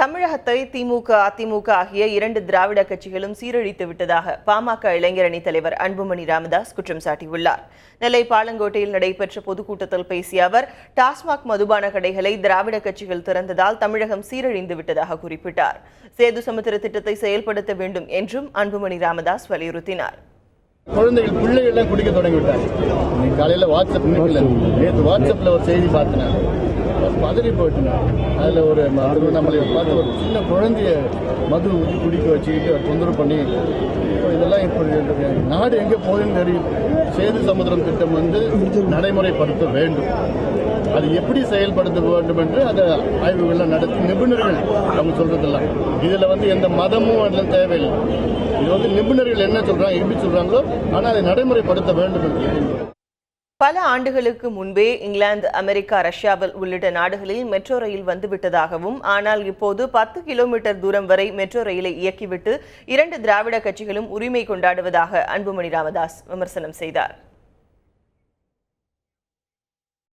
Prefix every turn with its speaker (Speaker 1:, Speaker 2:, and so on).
Speaker 1: தமிழகத்தை திமுக, அதிமுக ஆகிய இரண்டு திராவிட கட்சிகளும் சீரழித்து விட்டதாக பாமக இளைஞரணி தலைவர் அன்புமணி ராமதாஸ் குற்றம் சாட்டியுள்ளார். நெல்லை பாலங்கோட்டையில் நடைபெற்ற பொதுக்கூட்டத்தில் பேசிய அவர், டாஸ்மாக் மதுபான கடைகளை திராவிட கட்சிகள் திறந்ததால் தமிழகம் சீரழிந்து விட்டதாக குறிப்பிட்டார். சேது சமுத்திர திட்டத்தை செயல்படுத்த வேண்டும் என்றும் அன்புமணி ராமதாஸ் வலியுறுத்தினார்.
Speaker 2: குழந்தைகள் பிள்ளைகள்லாம் குடிக்க தொடங்கிவிட்டாங்க. காலையில் வாட்ஸ்அப்ல ஒரு செய்தி பார்த்தேன், பதறி போயிட்டுனா அதில் ஒரு நம்மளை பார்த்து ஒரு சின்ன குழந்தைய மது ஊற்றி குடிக்க வச்சுக்கிட்டு தொந்தரவு பண்ணி இதெல்லாம் இப்படி நாடு எங்கே போகுதுன்னு தெரியும். சேது சமுத்திரம் திட்டம் நடைமுறைப்படுத்த வேண்டும். அது எப்படி செயல்படுத்த வேண்டும் என்று அதை ஆய்வுகள்லாம் நடத்தி நிபுணர்கள் அவங்க சொல்றதெல்லாம் இதில் எந்த மதமும் அதில் தேவையில்லை. இது நிபுணர்கள் என்ன சொல்றாங்க, எப்படி சொல்றாங்களோ, ஆனால் அதை நடைமுறைப்படுத்த வேண்டும் என்று.
Speaker 1: பல ஆண்டுகளுக்கு முன்பே இங்கிலாந்து, அமெரிக்கா, ரஷ்யாவில் உள்ளிட்ட நாடுகளில் மெட்ரோ ரயில் வந்துவிட்டதாகவும், ஆனால் இப்போது 10 கிலோமீட்டர் தூரம் வரை மெட்ரோ ரயிலை இயக்கிவிட்டு இரண்டு திராவிட கட்சிகளும் உரிமை கொண்டாடுவதாக அன்புமணி ராமதாஸ் விமர்சனம் செய்தார்.